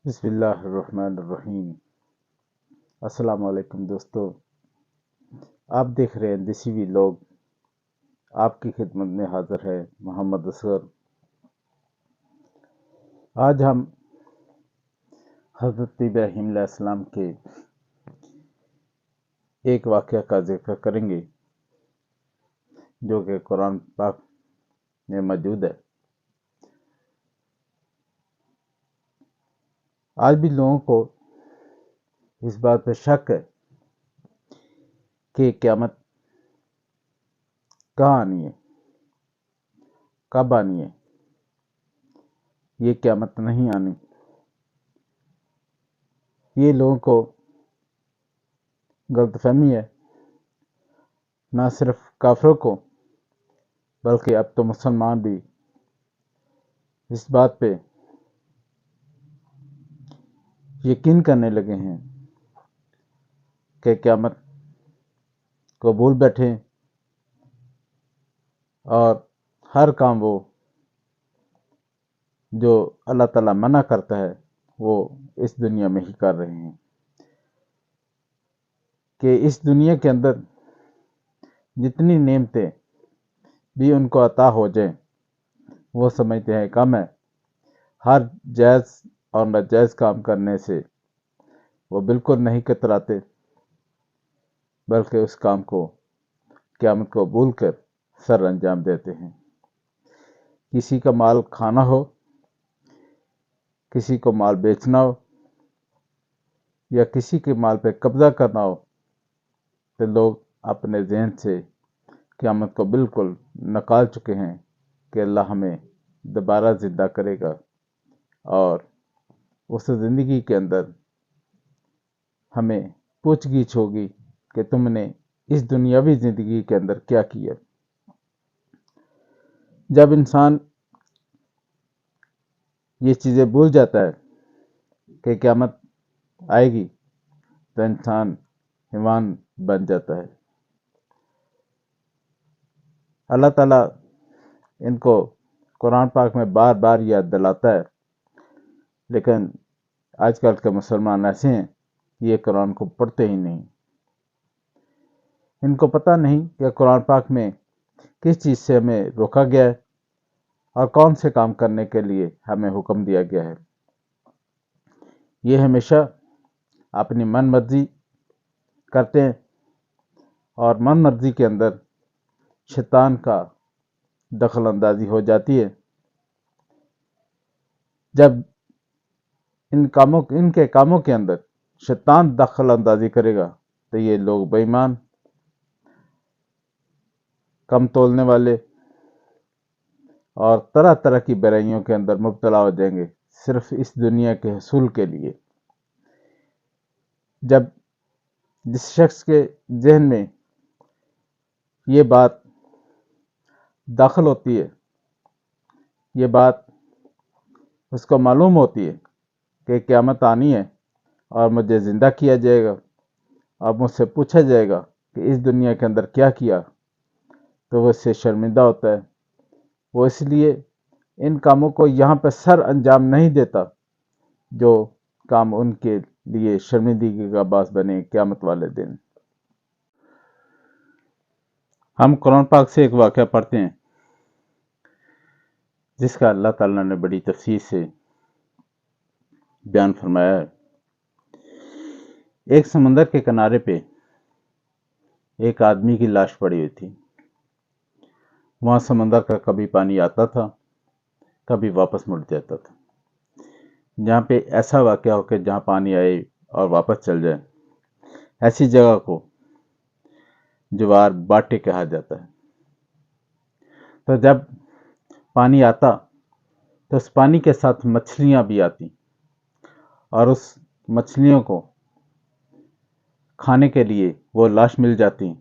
بسم اللہ الرحمن الرحیم۔ السلام علیکم دوستو، آپ دیکھ رہے ہیں دیسی وی لوگ۔ آپ کی خدمت میں حاضر ہے محمد اصغر۔ آج ہم حضرت ابراہیم علیہ السلام کے ایک واقعہ کا ذکر کریں گے جو کہ قرآن پاک میں موجود ہے۔ آج بھی لوگوں کو اس بات پہ شک ہے کہ قیامت کہاں آنی ہے، کب آنی ہے۔ یہ قیامت نہیں آنی، یہ لوگوں کو غلط فہمی ہے۔ نہ صرف کافروں کو بلکہ اب تو مسلمان بھی اس بات پہ یقین کرنے لگے ہیں کہ قیامت کو بھول بیٹھے اور ہر کام وہ جو اللہ تعالیٰ منع کرتا ہے وہ اس دنیا میں ہی کر رہے ہیں، کہ اس دنیا کے اندر جتنی نعمتیں بھی ان کو عطا ہو جائیں وہ سمجھتے ہیں کم ہے۔ ہر جائز اور ناجائز کام کرنے سے وہ بالکل نہیں کتراتے، بلکہ اس کام کو قیامت کو بھول کر سر انجام دیتے ہیں۔ کسی کا مال کھانا ہو، کسی کو مال بیچنا ہو یا کسی کے مال پہ قبضہ کرنا ہو تو لوگ اپنے ذہن سے قیامت کو بالکل نکال چکے ہیں کہ اللہ ہمیں دوبارہ زندہ کرے گا اور اس زندگی کے اندر ہمیں پوچھ گچھ ہوگی کہ تم نے اس دنیاوی زندگی کے اندر کیا کیا۔ جب انسان یہ چیزیں بھول جاتا ہے کہ قیامت آئے گی تو انسان حیوان بن جاتا ہے۔ اللہ تعالیٰ ان کو قرآن پاک میں بار بار یاد دلاتا ہے، لیکن آج کل کے مسلمان ایسے ہیں یہ قرآن کو پڑھتے ہی نہیں۔ ان کو پتہ نہیں کہ قرآن پاک میں کس چیز سے ہمیں روکا گیا ہے اور کون سے کام کرنے کے لیے ہمیں حکم دیا گیا ہے۔ یہ ہمیشہ اپنی من مرضی کرتے ہیں اور من مرضی کے اندر شیطان کا دخل اندازی ہو جاتی ہے۔ جب ان کے کاموں کے اندر شیطان دخل اندازی کرے گا تو یہ لوگ بے ایمان، کم تولنے والے اور طرح طرح کی برائیوں کے اندر مبتلا ہو جائیں گے، صرف اس دنیا کے حصول کے لیے۔ جب جس شخص کے ذہن میں یہ بات داخل ہوتی ہے، یہ بات اس کو معلوم ہوتی ہے کہ قیامت آنی ہے اور مجھے زندہ کیا جائے گا اور مجھ سے پوچھا جائے گا کہ اس دنیا کے اندر کیا کیا، تو وہ اس سے شرمندہ ہوتا ہے۔ وہ اس لیے ان کاموں کو یہاں پہ سر انجام نہیں دیتا جو کام ان کے لیے شرمندگی کا باعث بنے قیامت والے دن۔ ہم قرآن پاک سے ایک واقعہ پڑھتے ہیں جس کا اللہ تعالیٰ نے بڑی تفصیل سے بیان فرمایا ہے۔ ایک سمندر کے کنارے پہ ایک آدمی کی لاش پڑی ہوئی تھی۔ وہاں سمندر کا کبھی پانی آتا تھا، کبھی واپس مڑ جاتا تھا۔ جہاں پہ ایسا واقعہ ہو کہ جہاں پانی آئے اور واپس چل جائے، ایسی جگہ کو جوار باٹے کہا جاتا ہے۔ تو جب پانی آتا تو اس پانی کے ساتھ مچھلیاں بھی آتی اور اس مچھلیوں کو کھانے کے لیے وہ لاش مل جاتی،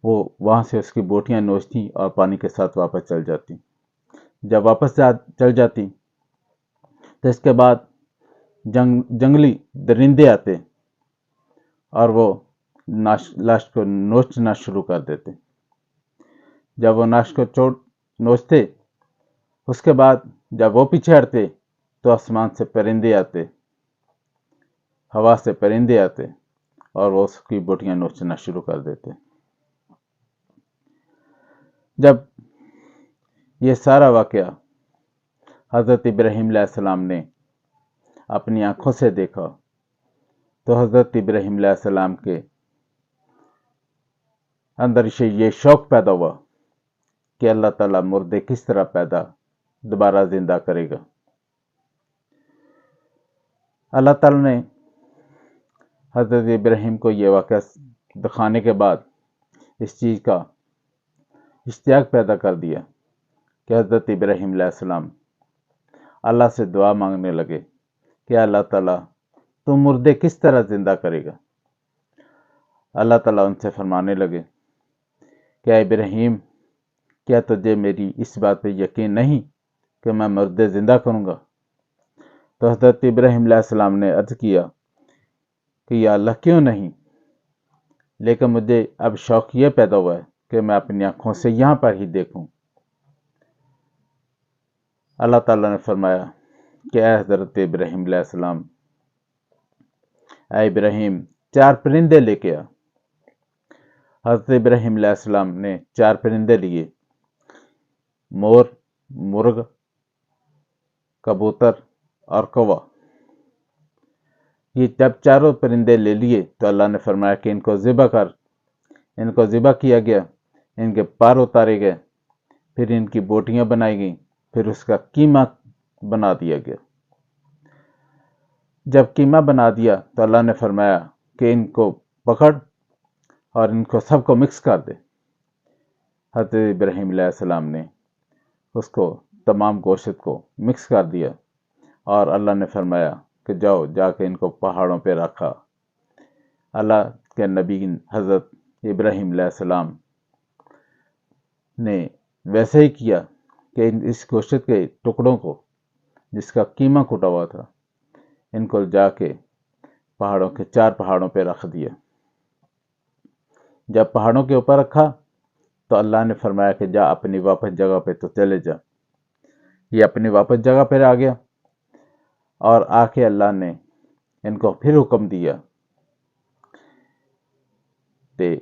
وہ وہاں سے اس کی بوٹیاں نوچتی اور پانی کے ساتھ واپس چل جاتی۔ جب واپس چل جاتی تو اس کے بعد جنگلی درندے آتے اور وہ لاش کو نوچنا شروع کر دیتے۔ جب وہ لاش کو نوچتے، اس کے بعد جب وہ پیچھے ہٹتے تو آسمان سے پرندے آتے، ہوا سے پرندے آتے اور وہ اس کی بوٹیاں نوچنا شروع کر دیتے۔ جب یہ سارا واقعہ حضرت ابراہیم علیہ السلام نے اپنی آنکھوں سے دیکھا تو حضرت ابراہیم علیہ السلام کے اندر یہ شوق پیدا ہوا کہ اللہ تعالیٰ مردے کس طرح دوبارہ زندہ کرے گا۔ اللہ تعالیٰ نے حضرت ابراہیم کو یہ واقعہ دکھانے کے بعد اس چیز کا اشتیاق پیدا کر دیا کہ حضرت ابراہیم علیہ السلام اللہ سے دعا مانگنے لگے کہ اللہ تعالیٰ تو مردے کس طرح زندہ کرے گا۔ اللہ تعالیٰ ان سے فرمانے لگے کہ اے ابراہیم، کیا تجھے میری اس بات پہ یقین نہیں کہ میں مردے زندہ کروں گا؟ تو حضرت ابراہیم علیہ السلام نے عرض کیا کہ یا اللہ کیوں نہیں، لیکن مجھے اب شوق یہ پیدا ہوا ہے کہ میں اپنی آنکھوں سے یہاں پر ہی دیکھوں۔ اللہ تعالیٰ نے فرمایا کہ اے حضرت ابراہیم علیہ السلام، اے ابراہیم 4 پرندے لے کے آ۔ حضرت ابراہیم علیہ السلام نے 4 پرندے لیے، مور، مرغ، کبوتر اور کوا۔ یہ جب چاروں پرندے لے لیے تو اللہ نے فرمایا کہ ان کو ذبح کر۔ ان کو ذبح کیا گیا، ان کے پر اتارے گئے، پھر ان کی بوٹیاں بنائی گئیں، پھر اس کا قیمہ بنا دیا گیا۔ جب قیمہ بنا دیا تو اللہ نے فرمایا کہ ان کو پکڑ اور ان کو سب کو مکس کر دے۔ حضرت ابراہیم علیہ السلام نے اس کو تمام گوشت کو مکس کر دیا اور اللہ نے فرمایا کہ جاؤ جا کے ان کو پہاڑوں پہ رکھا۔ اللہ کے نبی حضرت ابراہیم علیہ السلام نے ویسے ہی کیا کہ اس گوشت کے ٹکڑوں کو جس کا قیمہ کٹا ہوا تھا ان کو جا کے پہاڑوں کے 4 پہاڑوں پہ رکھ دیا۔ جب پہاڑوں کے اوپر رکھا تو اللہ نے فرمایا کہ جا اپنی واپس جگہ پہ تو چلے جا۔ یہ اپنی واپس جگہ پہ آ گیا اور آ کے اللہ نے ان کو پھر حکم دیا کہ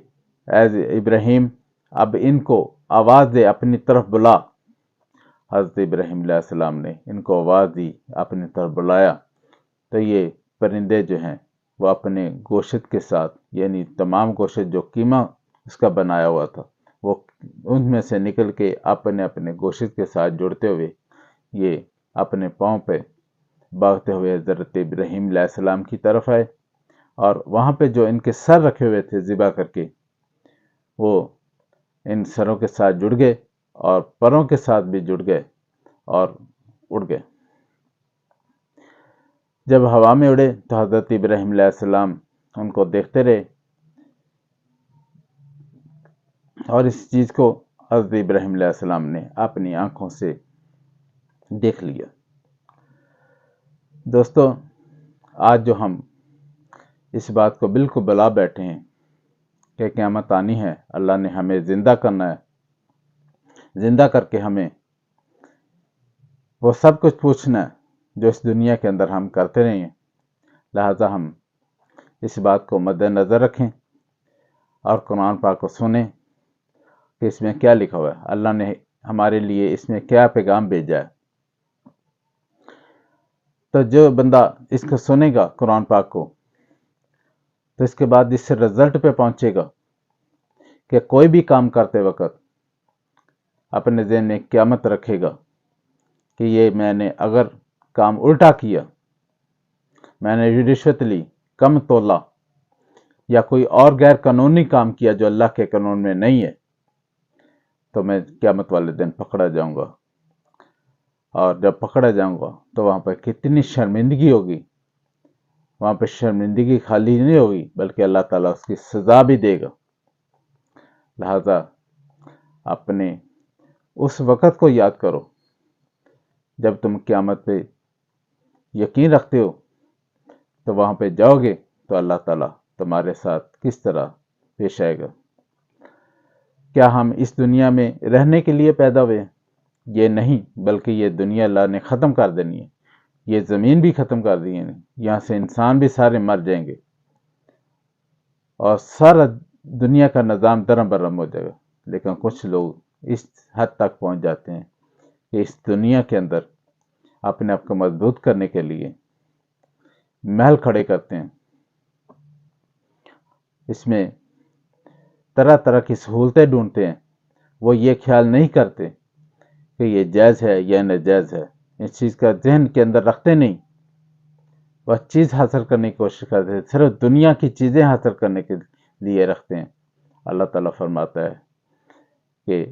اے ابراہیم اب ان کو آواز دے، اپنی طرف بلا۔ حضرت ابراہیم علیہ السلام نے ان کو آواز دی، اپنی طرف بلایا تو یہ پرندے جو ہیں وہ اپنے گوشت کے ساتھ، یعنی تمام گوشت جو قیمہ اس کا بنایا ہوا تھا وہ ان میں سے نکل کے اپنے اپنے گوشت کے ساتھ جڑتے ہوئے یہ اپنے پاؤں پہ بھاگتے ہوئے حضرت ابراہیم علیہ السلام کی طرف آئے، اور وہاں پہ جو ان کے سر رکھے ہوئے تھے ذبح کر کے، وہ ان سروں کے ساتھ جڑ گئے اور پروں کے ساتھ بھی جڑ گئے اور اڑ گئے۔ جب ہوا میں اڑے تو حضرت ابراہیم علیہ السلام ان کو دیکھتے رہے، اور اس چیز کو حضرت ابراہیم علیہ السلام نے اپنی آنکھوں سے دیکھ لیا۔ دوستو، آج جو ہم اس بات کو بالکل بلا بیٹھے ہیں کہ قیامت آنی ہے، اللہ نے ہمیں زندہ کرنا ہے، زندہ کر کے ہمیں وہ سب کچھ پوچھنا ہے جو اس دنیا کے اندر ہم کرتے رہے ہیں، لہذا ہم اس بات کو مد نظر رکھیں اور قرآن پاک کو سنیں کہ اس میں کیا لکھا ہوا ہے، اللہ نے ہمارے لیے اس میں کیا پیغام بھیجا ہے۔ تو جو بندہ اس کو سنے گا قرآن پاک کو، تو اس کے بعد اس سے رزلٹ پہ پہنچے گا کہ کوئی بھی کام کرتے وقت اپنے ذہن میں قیامت رکھے گا کہ یہ میں نے اگر کام الٹا کیا، میں نے رشوت لی، کم تولا، یا کوئی اور غیر قانونی کام کیا جو اللہ کے قانون میں نہیں ہے، تو میں قیامت والے دن پکڑا جاؤں گا، اور جب پکڑا جاؤں گا تو وہاں پہ کتنی شرمندگی ہوگی۔ وہاں پہ شرمندگی خالی نہیں ہوگی بلکہ اللہ تعالیٰ اس کی سزا بھی دے گا۔ لہذا اپنے اس وقت کو یاد کرو جب تم قیامت پہ یقین رکھتے ہو، تو وہاں پہ جاؤ گے تو اللہ تعالیٰ تمہارے ساتھ کس طرح پیش آئے گا۔ کیا ہم اس دنیا میں رہنے کے لیے پیدا ہوئے ہیں؟ یہ نہیں، بلکہ یہ دنیا اللہ نے ختم کر دینی ہے، یہ زمین بھی ختم کر دی ہے، یہاں سے انسان بھی سارے مر جائیں گے اور سارا دنیا کا نظام درم برم ہو جائے گا۔ لیکن کچھ لوگ اس حد تک پہنچ جاتے ہیں کہ اس دنیا کے اندر اپنے آپ کو مضبوط کرنے کے لیے محل کھڑے کرتے ہیں، اس میں طرح طرح کی سہولتیں ڈھونڈتے ہیں۔ وہ یہ خیال نہیں کرتے کہ یہ جائز ہے یا ناجائز ہے، اس چیز کا ذہن کے اندر رکھتے نہیں، وہ چیز حاصل کرنے کی کوشش کرتے ہیں، صرف دنیا کی چیزیں حاصل کرنے کے لیے رکھتے ہیں۔ اللہ تعالیٰ فرماتا ہے کہ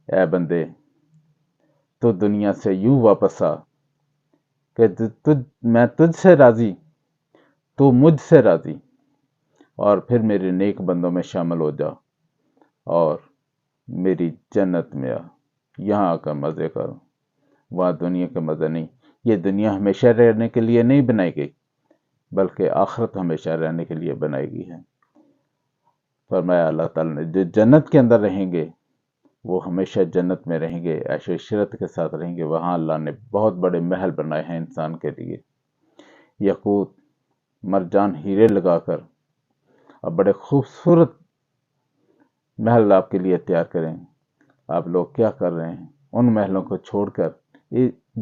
اے بندے، تو دنیا سے یوں واپس آ کہ میں تجھ سے راضی، تو مجھ سے راضی، اور پھر میرے نیک بندوں میں شامل ہو جا اور میری جنت میں آ، یہاں آ کر مزے کرو۔ وہاں دنیا کا مزہ نہیں، یہ دنیا ہمیشہ رہنے کے لیے نہیں بنائی گئی، بلکہ آخرت ہمیشہ رہنے کے لیے بنائی گئی ہے۔ فرمایا اللہ تعالیٰ نے جو جنت کے اندر رہیں گے وہ ہمیشہ جنت میں رہیں گے، عیش و عشرت کے ساتھ رہیں گے۔ وہاں اللہ نے بہت بڑے محل بنائے ہیں انسان کے لیے، یاقوت مرجان ہیرے لگا کر، اور بڑے خوبصورت محل آپ کے لیے تیار کریں۔ آپ لوگ کیا کر رہے ہیں؟ ان محلوں کو چھوڑ کر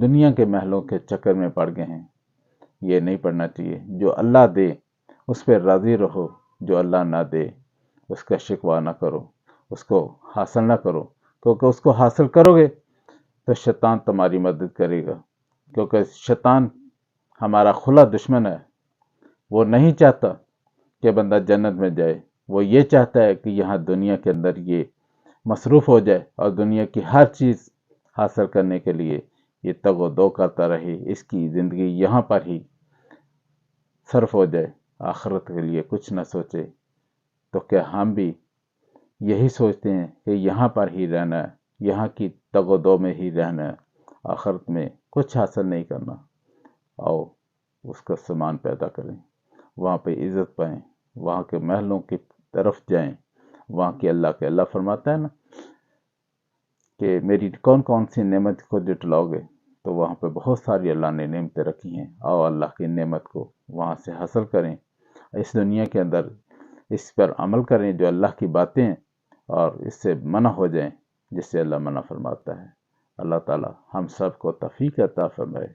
دنیا کے محلوں کے چکر میں پڑ گئے ہیں۔ یہ نہیں پڑنا چاہیے۔ جو اللہ دے اس پہ راضی رہو، جو اللہ نہ دے اس کا شکوہ نہ کرو، اس کو حاصل نہ کرو، کیونکہ اس کو حاصل کرو گے تو شیطان تمہاری مدد کرے گا، کیونکہ شیطان ہمارا کھلا دشمن ہے۔ وہ نہیں چاہتا کہ بندہ جنت میں جائے، وہ یہ چاہتا ہے کہ یہاں دنیا کے اندر یہ مصروف ہو جائے اور دنیا کی ہر چیز حاصل کرنے کے لیے یہ تگ و دو کرتا رہے، اس کی زندگی یہاں پر ہی صرف ہو جائے، آخرت کے لیے کچھ نہ سوچے۔ تو کیا ہم بھی یہی سوچتے ہیں کہ یہاں پر ہی رہنا ہے، یہاں کی تگ و دو میں ہی رہنا ہے، آخرت میں کچھ حاصل نہیں کرنا؟ آؤ اس کا سامان پیدا کریں، وہاں پہ عزت پائیں، وہاں کے محلوں کی طرف جائیں، وہاں کی اللہ فرماتا ہے نا کہ میری کون کون سی نعمت کو جٹلاؤ گے، تو وہاں پہ بہت ساری اللہ نے نعمتیں رکھی ہیں۔ آؤ اللہ کی نعمت کو وہاں سے حاصل کریں، اس دنیا کے اندر اس پر عمل کریں جو اللہ کی باتیں ہیں، اور اس سے منع ہو جائیں جس سے اللہ منع فرماتا ہے۔ اللہ تعالی ہم سب کو توفیق عطا فرمائے۔